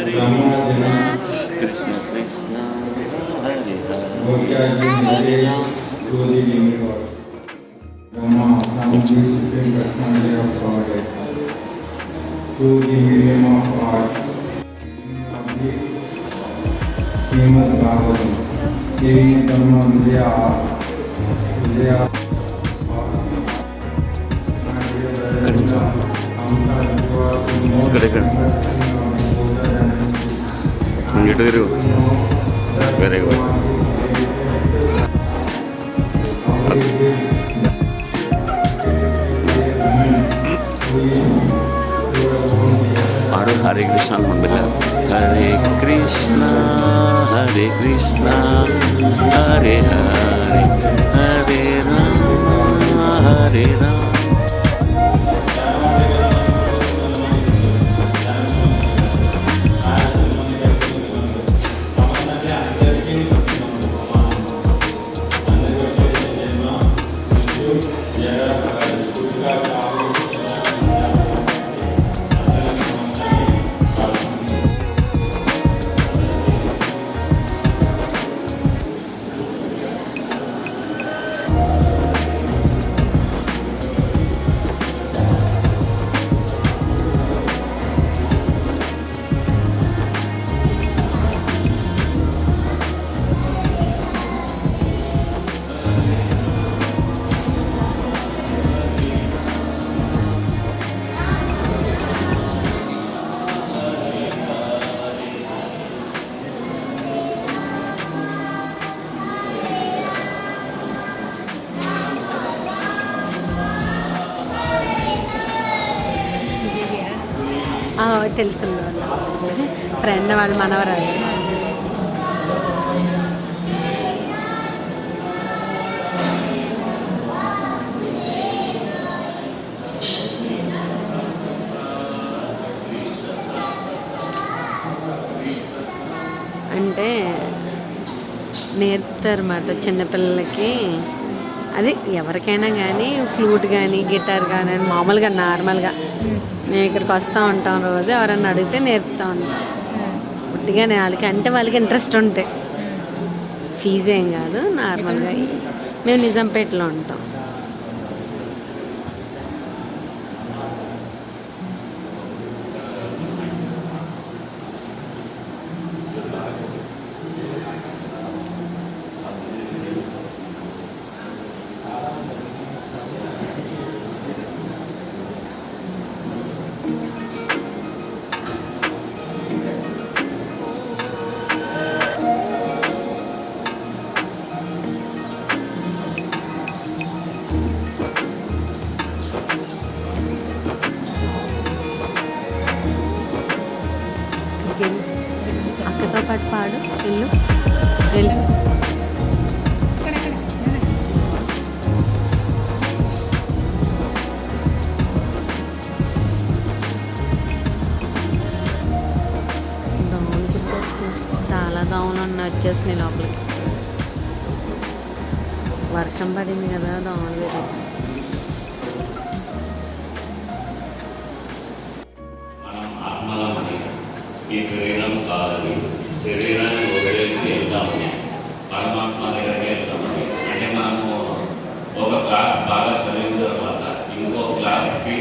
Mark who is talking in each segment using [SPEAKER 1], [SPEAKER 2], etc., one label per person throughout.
[SPEAKER 1] Hare Krishna Krishna Hare Hare
[SPEAKER 2] Srimad Bhagavatam, Devi Dhamma Vijaya,
[SPEAKER 1] Very good. Hare Krishna alhamdulillah. Hare Krishna Hare Krishna Hare Hare Hare Rama Hare Rama.
[SPEAKER 3] తెలుసు friend వాళ్ళు మనవరాలు. అంటే నేర్పుతారన్నమాట చిన్నపిల్లలకి. అది ఎవరికైనా కానీ flute కానీ గిటార్ కానీ మామూలుగా నార్మల్గా మేము ఇక్కడికి వస్తూ ఉంటాం, రోజు ఎవరన్నా అడిగితే నేర్పుతూ ఉంటాం. పుట్టిగానే వాళ్ళకి అంటే వాళ్ళకి ఇంట్రెస్ట్ ఉంటే ఫీజు ఏం కాదు, నార్మల్గా. మేము నిజాంపేటలో ఉంటాం. అక్కతో పాటు పాడు ఇల్లు వెళ్ళు. దోమలు కుట్టేస్తున్నాయి, చాలా దోమలు ఉన్నాయి, వచ్చేసినాయి లోపలికి. వర్షం పడింది కదా, దోమలు పెరిగాయి.
[SPEAKER 1] ఈ శరీరం కాదని శరీరాన్ని వదిలేసి వెళ్తామని పరమాత్మ దగ్గరికి వెళ్తామని. అంటే మనము ఒక క్లాస్ బాగా చదివిన తర్వాత ఇంకో క్లాస్కి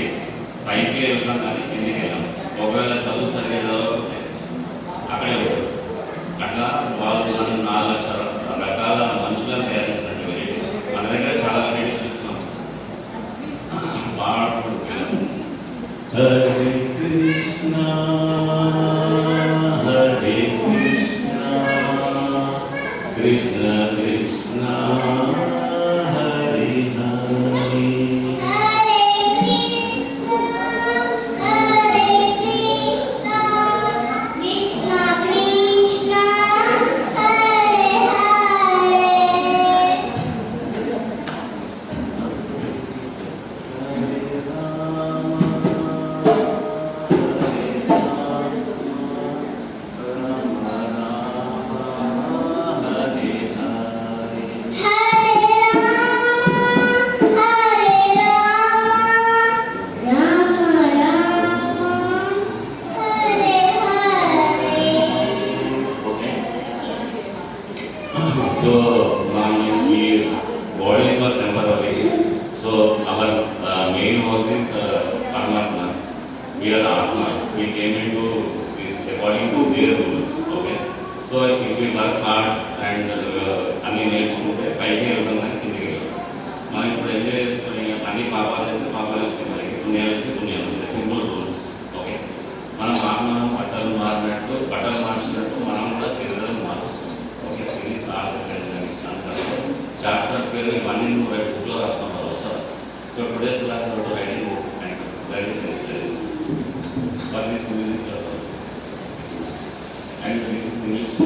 [SPEAKER 1] పైకి వెళ్తాం కానీ కిందికి వెళ్ళాం. ఒకవేళ చదువు సరిగ్గా చదవకపోతే అక్కడే ఉంటాం. అట్లా వాళ్ళు మనం 4 రకాల మనుషులను తయారు చేసినట్టు వెరైటీస్ మన దగ్గర చాలా వెరైటీస్ చూస్తున్నాం. పాడుకుంటున్నాం. Hare Krishna Krishna Krishna Hare Hare we are Atma. We came into this according to their rules. Okay. So if we work hard and అన్ని నేర్చుకుంటే పైకి వెళ్తాం కానీ కిందికి వెళ్తాం. మనం ఇప్పుడు ఎంజాయ్ చేసుకుని అన్ని పాపాలు చేస్తే పుణ్యాలు చేస్తే పుణ్యాలు వస్తాయి. Simple rules. ఓకే. మనం మనం బట్టలు మారినట్టు బట్టలు మార్చినట్టు మనం కూడా శరీరం మారుస్తాం. ఓకే. ఇది చాప్టర్ పేరు ఇవన్నీ నువ్వు రైట్ బుక్లో రాసుకుంటావు వస్తారు. So today's class writing book and writing studies for this music class and this is English.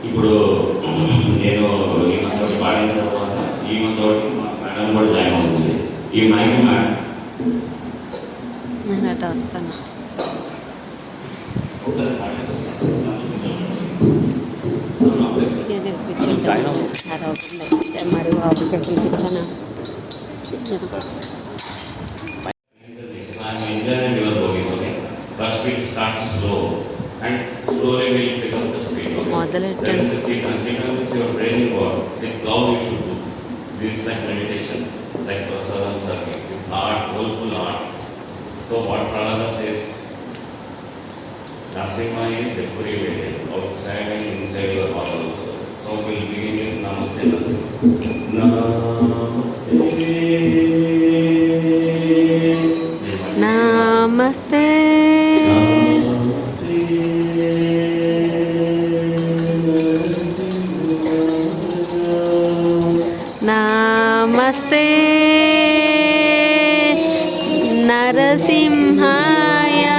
[SPEAKER 1] ఇప్పుడు నేను ఈమెతో పాడిన తర్వాత ఈమెతో మేడం కూడా జాయిన్ అవుతుంది. ఈ మైక్ మేడం
[SPEAKER 3] అట వస్తాను.
[SPEAKER 1] ఒకసారి
[SPEAKER 3] కూర్చుంటాను మరి బాబు చెప్పులు కూర్చోనా.
[SPEAKER 1] First week starts slow and slowly will pick up the speed.
[SPEAKER 3] మొదలెట్టండి.
[SPEAKER 1] Begin with your breathing work. With how you should do. This is like meditation, like Prasadam Sarki, with heart, wholeful heart. So what Prahlada says, Narasimha is everywhere, outside and inside your heart also. So we'll begin with Namaste Narasimha.
[SPEAKER 3] Namaste. Namaste Narasimhaya.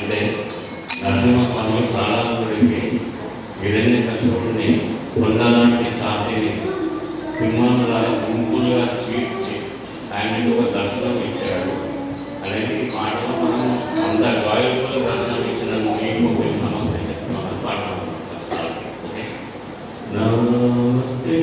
[SPEAKER 1] అంటే నరసింహస్వామి ప్రాణాళుడికి హిరణ్య కశపుడిని కొండలాంటి ఛాతీని సింహాలలాగా సింపుల్గా చీడ్చి ఆయనకి ఒక దర్శనం ఇచ్చాడు అనేది పాటలో మనం అంత వాయువుల దర్శనం ఇచ్చిన మీకు నమస్తే చెప్తున్నాను పాట. ఓకే. నమస్తే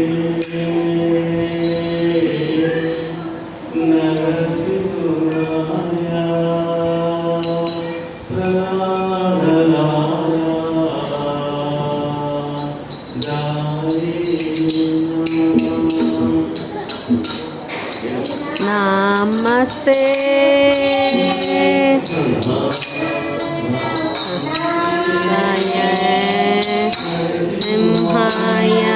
[SPEAKER 3] Namaste Simhaya.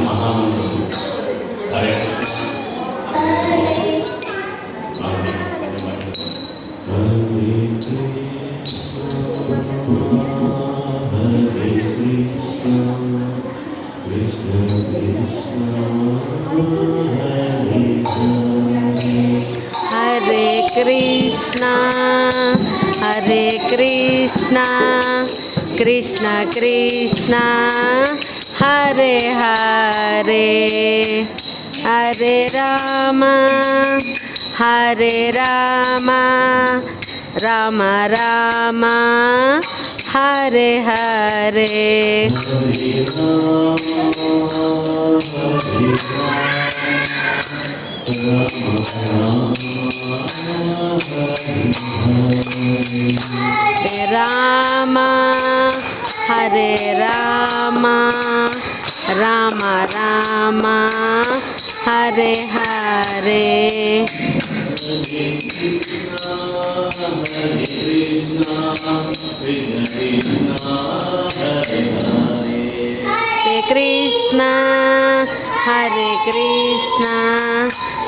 [SPEAKER 1] మహామంత్రులు Hare
[SPEAKER 3] Hare Krishna, Hare Krishna, Krishna Krishna, Hare Hare, Hare Rama, Hare Rama, Rama Rama, Hare Hare. Hare Rama, Hare Rama, Rama Rama, Hare Hare. Hare Krishna, Hare Krishna,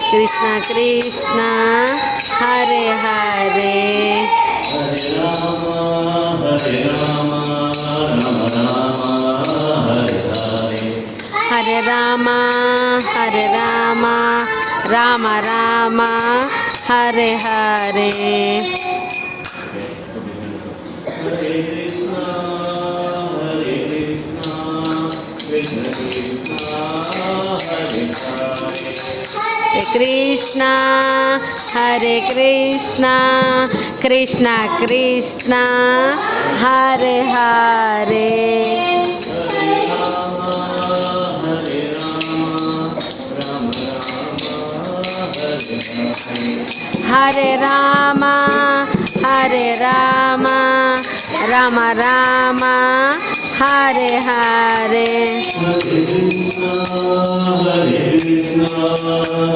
[SPEAKER 3] Krishna Krishna, Hare Hare.
[SPEAKER 1] Hare Rama, Hare Rama, Rama Rama, Hare Hare.
[SPEAKER 3] Hare Rama, Hare Rama Rama Rama Hare Hare.
[SPEAKER 1] Hare Krishna Hare Krishna Krishna Krishna Hare Hare.
[SPEAKER 3] Krishna Hare Krishna Krishna Krishna Hare Hare. Hare Rama Hare Rama Rama Rama Hare Hare.
[SPEAKER 1] Hare Krishna Hare Krishna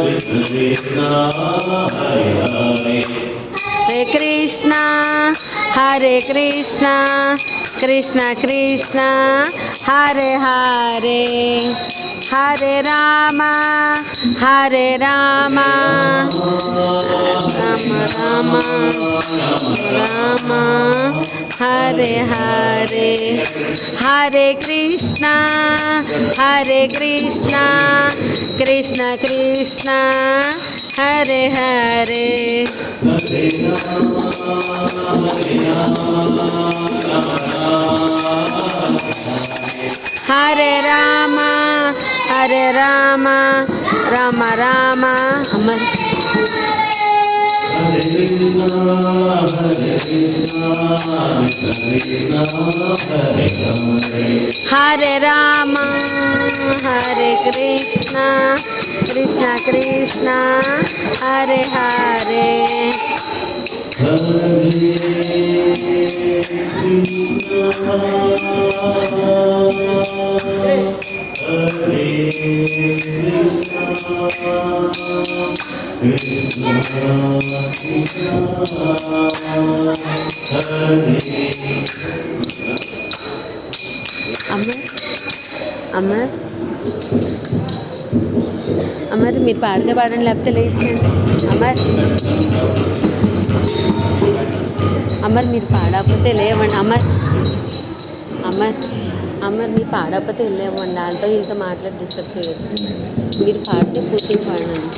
[SPEAKER 1] Krishna Krishna Hare Hare.
[SPEAKER 3] Hare Krishna Hare Krishna Krishna Krishna Hare Hare. Hare Rama Hare Rama Rama Rama Rama Hare Hare. Hare Krishna Hare Krishna Krishna Krishna Hare Hare. Hare Rama Hare Rama Rama Rama Amar.
[SPEAKER 1] Hare Krishna Hare Krishna Krishna Krishna Hare Hare.
[SPEAKER 3] Hare Rama Hare Krishna Krishna Krishna Hare Hare.
[SPEAKER 1] Hare Krishna Hare Krishna
[SPEAKER 3] Amar Amar Amar మీరు పాడితే పాడండి లేకపోతే లేచండి. అమర్ అమర్ మీరు పాడకపోతే లేవండి. అమర్ అమర్ అమర్ మీరు పాడకపోతే వెళ్ళేవ్వండి. వాళ్ళతో వీళ్ళతో మాట్లాడి డిస్టర్బ్ చేయదు. మీరు పాడితే పూర్తిగా పాడండి.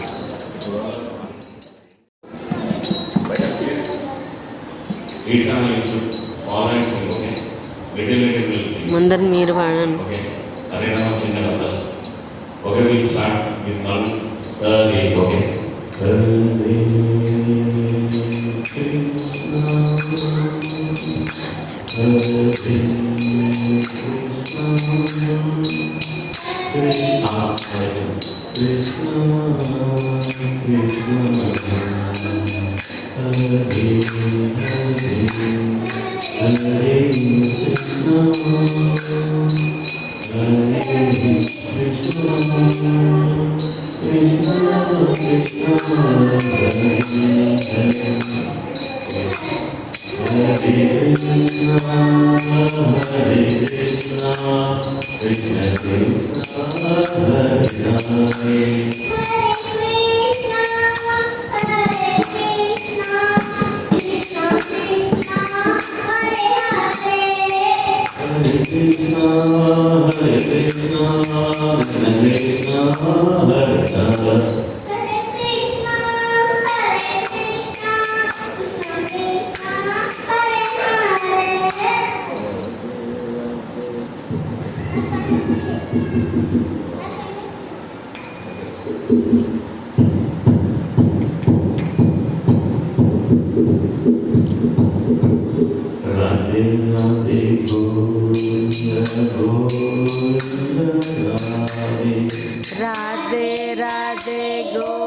[SPEAKER 3] ముందర మీరు పాడండి.
[SPEAKER 1] హరే రామ చిన్నగా first. Okay will start with నల్ సరే. Okay Hare Krishna Hare Krishna Krishna Hare Krishna Krishna Krishna Hare Krishna Hare Krishna Krishna Krishna Hare Hare. Hare Krishna, Hare Krishna, Krishna Krishna, Hare Hare. Radhe Radhe Govinda Govinda Radhe.
[SPEAKER 3] Radhe Radhe Govinda